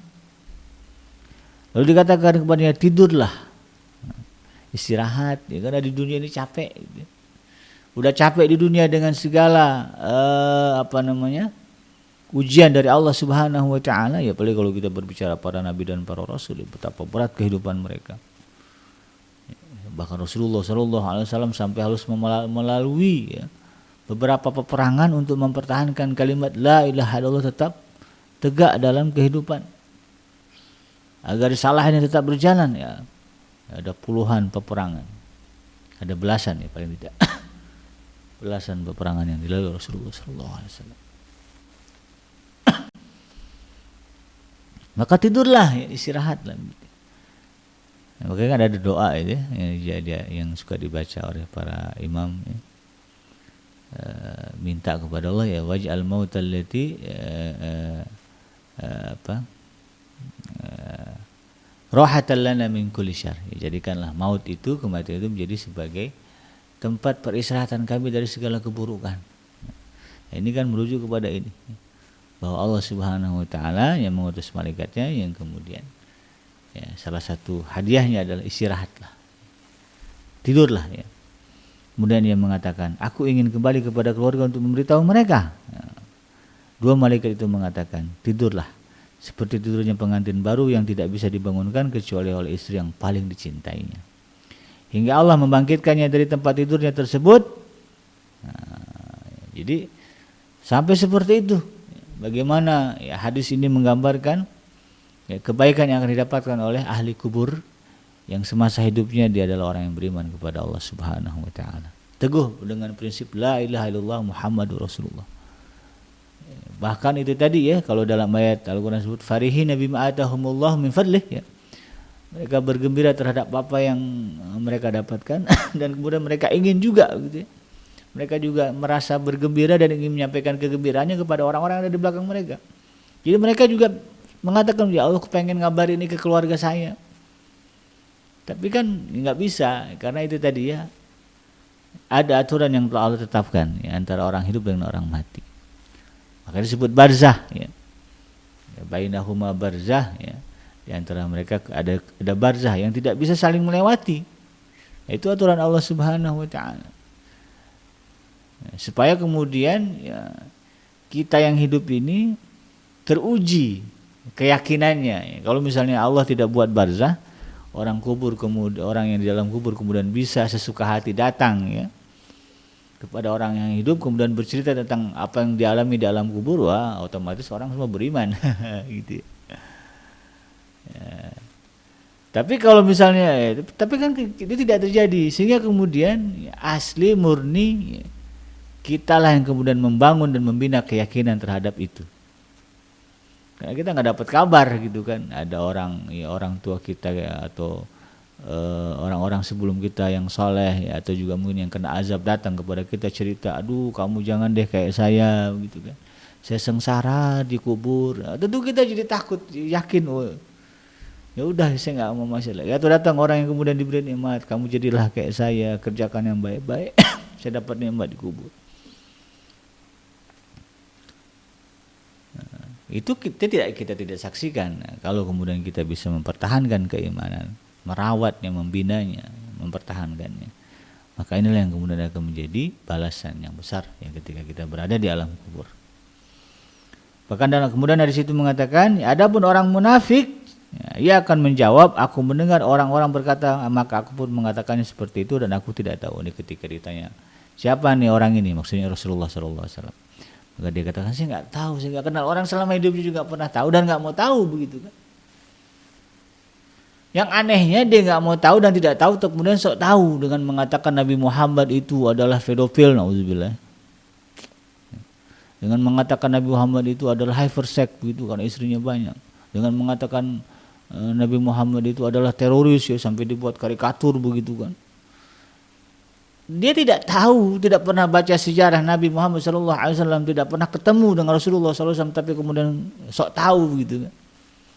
Speaker 1: Lalu dikatakan kepadanya, tidurlah, istirahat, ya, karena di dunia ini capek. Gitu. Udah capek di dunia dengan segala ujian dari Allah Subhanahu wa taala, ya apalagi kalau kita berbicara para nabi dan para rasul, betapa berat kehidupan mereka. Bahkan Rasulullah SAW sampai harus melalui, ya, beberapa peperangan untuk mempertahankan kalimat la ilaha illallah tetap tegak dalam kehidupan, agar risalahnya tetap berjalan. Ya, ada puluhan peperangan, ada belasan, ya paling tidak belasan peperangan yang dilalui Rasulullah SAW. Maka tidurlah, ya, istirahatlah. Nah, makanya kan ada doa itu, ya, yang suka dibaca oleh para imam, ya. Minta kepada Allah, ya, waj'al mautal lati rahatan lana min kulli syarr. Ya, jadikanlah maut itu, kematian itu menjadi sebagai tempat peristirahatan kami dari segala keburukan. Nah, ini kan merujuk kepada ini, bahwa Allah Subhanahu wa taala yang mengutus malaikatnya yang kemudian, ya, salah satu hadiahnya adalah istirahatlah, tidurlah, ya. Kemudian dia mengatakan, aku ingin kembali kepada keluarga untuk memberitahu mereka. Ya. Dua malaikat itu mengatakan, tidurlah seperti tidurnya pengantin baru yang tidak bisa dibangunkan kecuali oleh istri yang paling dicintainya, hingga Allah membangkitkannya dari tempat tidurnya tersebut. Nah, jadi sampai seperti itu. Bagaimana, ya, hadis ini menggambarkan, ya, kebaikan yang akan didapatkan oleh ahli kubur yang semasa hidupnya dia adalah orang yang beriman kepada Allah Subhanahu wa taala. Teguh dengan prinsip la ilaha illallah Muhammadur Rasulullah. Bahkan itu tadi, ya, kalau dalam ayat Al-Qur'an disebut farihina bima atahumullah min fadlih, ya. Mereka bergembira terhadap apa yang mereka dapatkan dan kemudian mereka ingin juga, gitu, ya. Mereka juga merasa bergembira dan ingin menyampaikan kegembiraannya kepada orang-orang yang ada di belakang mereka. Jadi mereka juga mengatakan, ya Allah, aku pengen ngabarin ini ke keluarga saya. Tapi kan nggak bisa, karena itu tadi, ya, ada aturan yang telah Allah tetapkan, ya, antara orang hidup dengan orang mati. Maka disebut barzah, ya. Bainahuma barzah, ya. Di antara mereka ada barzah yang tidak bisa saling melewati. Itu aturan Allah Subhanahu wa taala. Supaya kemudian, ya, kita yang hidup ini teruji keyakinannya. Ya, kalau misalnya Allah tidak buat barzah, orang yang di dalam kubur kemudian bisa sesuka hati datang, ya, kepada orang yang hidup kemudian bercerita tentang apa yang dialami di alam kubur, wah, otomatis orang semua beriman. Gitu. Ya. Tapi kalau misalnya, ya, tapi kan itu tidak terjadi, sehingga kemudian, ya, asli murni, ya, kitalah yang kemudian membangun dan membina keyakinan terhadap itu. Karena kita nggak dapat kabar, gitu kan, ada orang, ya, orang tua kita, ya, atau orang-orang sebelum kita yang soleh, ya, atau juga mungkin yang kena azab datang kepada kita cerita, aduh kamu jangan deh kayak saya, gitu kan, saya sengsara di kubur. Nah, tentu kita jadi takut, yakin, oh, ya udah saya nggak mau masalah. Ya, atau datang orang yang kemudian diberi nikmat, kamu jadilah kayak saya, kerjakan yang baik-baik, saya dapat nikmat di kubur. Itu kita tidak saksikan. Nah, kalau kemudian kita bisa mempertahankan keimanan, merawatnya, membinanya, mempertahankannya, maka inilah yang kemudian akan menjadi balasan yang besar, yang ketika kita berada di alam kubur. Bahkan kemudian dari situ mengatakan, adapun orang munafik, ya, ia akan menjawab, aku mendengar orang-orang berkata, maka aku pun mengatakannya seperti itu dan aku tidak tahu. Ini ketika ditanya, siapa nih orang ini? Maksudnya Rasulullah SAW. Maka dia katakan, saya nggak tahu, saya nggak kenal. Orang selama hidupnya juga nggak pernah tahu dan nggak mau tahu, begitu kan. Yang anehnya dia nggak mau tahu dan tidak tahu, kemudian sok tahu dengan mengatakan Nabi Muhammad itu adalah pedofil, naudzubillah. Dengan mengatakan Nabi Muhammad itu adalah hypersex, begitu, karena istrinya banyak. Dengan mengatakan Nabi Muhammad itu adalah teroris, ya, sampai dibuat karikatur, begitu kan. dia tidak tahu, tidak pernah baca sejarah Nabi Muhammad SAW, tidak pernah ketemu dengan Rasulullah SAW, tapi kemudian sok tahu gitu.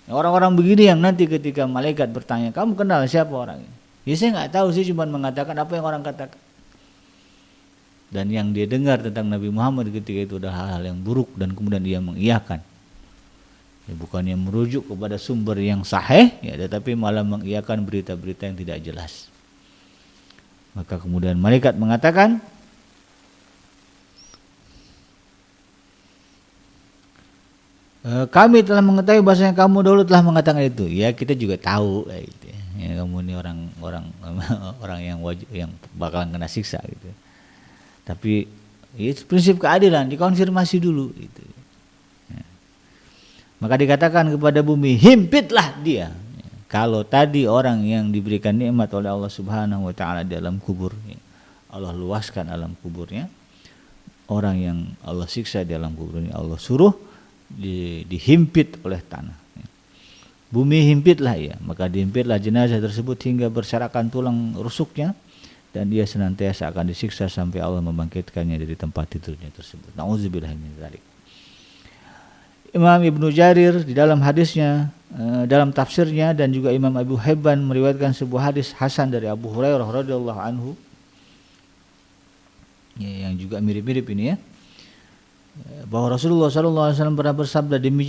Speaker 1: Orang-orang begini yang nanti ketika malaikat bertanya, kamu kenal siapa orang ini? Ya saya nggak tahu, saya cuma mengatakan apa yang orang katakan. Dan yang dia dengar tentang Nabi Muhammad ketika itu adalah hal-hal yang buruk dan kemudian dia mengiyakan. Ya, bukannya merujuk kepada sumber yang sahih, ya, tetapi malah mengiyakan berita-berita yang tidak jelas. Maka kemudian malaikat mengatakan, kami telah mengetahui bahasanya kamu dahulu telah mengatakan itu. Ya kita juga tahu, gitu. Ya, kamu ini orang yang wajib, yang bakalan kena siksa gitu. Tapi itu prinsip keadilan, dikonfirmasi dulu gitu. Ya. Maka dikatakan kepada bumi, himpitlah dia. Ya. Kalau tadi orang yang diberikan nikmat oleh Allah Subhanahu wa taala di alam kuburnya, Allah luaskan alam kuburnya. Orang yang Allah siksa di alam kuburnya, Allah suruh dihimpit oleh tanah. Bumi himpitlah ya, maka dihimpitlah jenazah tersebut hingga berserakan tulang rusuknya, dan dia senantiasa akan disiksa sampai Allah membangkitkannya dari tempat tidurnya tersebut. Nauzubillah min dzalik. Imam Ibnu Jarir di dalam hadisnya, dalam tafsirnya, dan juga Imam Abu Hibban meriwayatkan sebuah hadis hasan dari Abu Hurairah radhiyallahu anhu, ya, yang juga mirip-mirip ini ya, bahwa Rasulullah SAW pernah bersabda, demi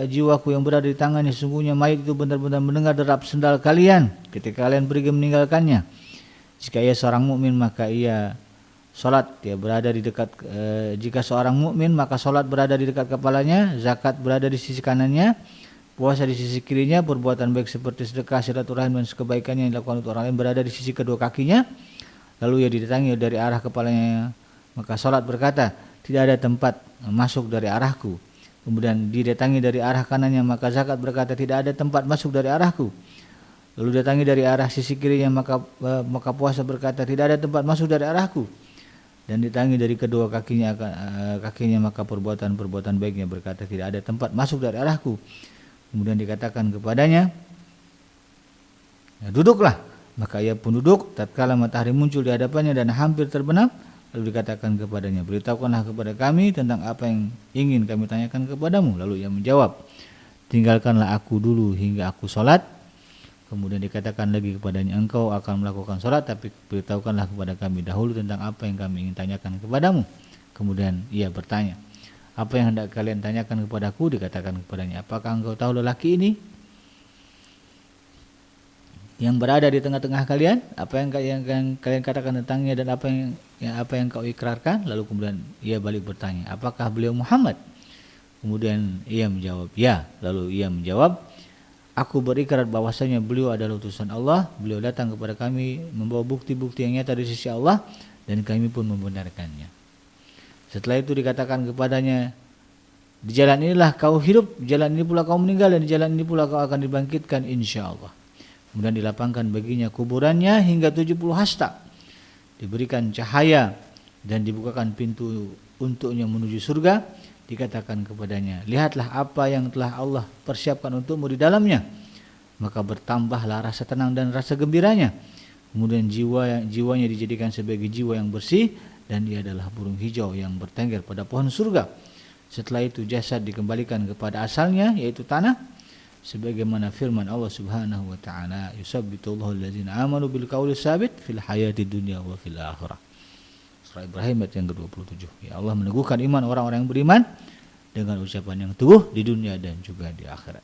Speaker 1: jiwaku yang berada di tangannya, sesungguhnya mayit itu benar-benar mendengar derap sendal kalian ketika kalian pergi meninggalkannya. Jika ia seorang mukmin maka ia salat, dia berada di dekat. Jika seorang mukmin maka salat berada di dekat kepalanya, zakat berada di sisi kanannya, puasa di sisi kirinya, perbuatan baik seperti sedekah, silaturahim dan kebaikannya yang dilakukan untuk orang lain berada di sisi kedua kakinya. Lalu ia didatangi dari arah kepalanya, maka salat berkata, tidak ada tempat masuk dari arahku. Kemudian didatangi dari arah kanannya, maka zakat berkata, tidak ada tempat masuk dari arahku. Lalu datangi dari arah sisi kirinya, maka puasa berkata, tidak ada tempat masuk dari arahku. Dan didatangi dari kedua kakinya, maka perbuatan baiknya berkata, tidak ada tempat masuk dari arahku. Kemudian dikatakan kepadanya, duduklah. Maka ia pun duduk tatkala matahari muncul di hadapannya dan hampir terbenam. Lalu dikatakan kepadanya, beritahukanlah kepada kami tentang apa yang ingin kami tanyakan kepadamu. Lalu ia menjawab, tinggalkanlah aku dulu hingga aku sholat. Kemudian dikatakan lagi kepadanya, engkau akan melakukan sholat, tapi beritahukanlah kepada kami dahulu tentang apa yang kami ingin tanyakan kepadamu. Kemudian ia bertanya, apa yang hendak kalian tanyakan kepadaku? Dikatakan kepadanya, apakah engkau tahu lelaki ini yang berada di tengah-tengah kalian, apa yang kalian katakan tentangnya dan apa yang kau ikrarkan? Lalu kemudian ia balik bertanya, apakah beliau Muhammad? Kemudian ia menjawab, ya. Lalu ia menjawab, aku berikrar bahwasanya beliau adalah utusan Allah, beliau datang kepada kami membawa bukti-bukti yang nyata di sisi Allah, dan kami pun membenarkannya. Setelah itu dikatakan kepadanya, di jalan inilah kau hidup, di jalan ini pula kau meninggal, dan di jalan ini pula kau akan dibangkitkan insyaallah. Kemudian dilapangkan baginya kuburannya hingga 70 hasta, diberikan cahaya dan dibukakan pintu untuknya menuju surga. Dikatakan kepadanya, lihatlah apa yang telah Allah persiapkan untukmu di dalamnya. Maka bertambahlah rasa tenang dan rasa gembiranya. Kemudian jiwanya dijadikan sebagai jiwa yang bersih, dan ia adalah burung hijau yang bertengger pada pohon surga. Setelah itu jasad dikembalikan kepada asalnya, yaitu tanah, sebagaimana firman Allah Subhanahu wa taala, yusabbitullahu allazina amanu bil qawli tsabit fil hayati dunya wa fil akhirah. Surah Ibrahim ayat yang ke-27. Ya, Allah meneguhkan iman orang-orang yang beriman dengan ucapan yang teguh di dunia dan juga di akhirat.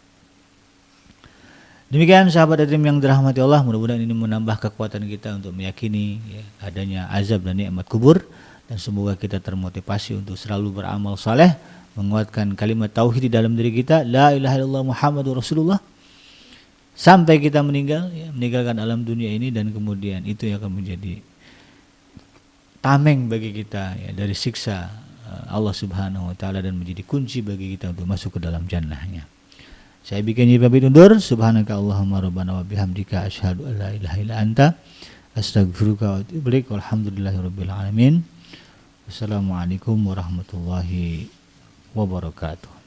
Speaker 1: Demikian sahabat Adrim yang dirahmati Allah, mudah-mudahan ini menambah kekuatan kita untuk meyakini adanya azab dan nikmat kubur, dan semoga kita termotivasi untuk selalu beramal saleh, menguatkan kalimat tauhid di dalam diri kita, la ilaha illallah Muhammadur Rasulullah, sampai kita meninggal, meninggalkan alam dunia ini, dan kemudian itu yang akan menjadi tameng bagi kita dari siksa Allah Subhanahu wa taala, dan menjadi kunci bagi kita untuk masuk ke dalam jannahnya. Saya bikin pamit undur. Subhanaka Allahumma rabbana wa bihamdika asyhadu an la ilaha illa anta astaghfiruka wa atubu ilaik. Walhamdulillahirabbil alamin. Wassalamualaikum warahmatullahi wabarakatuh.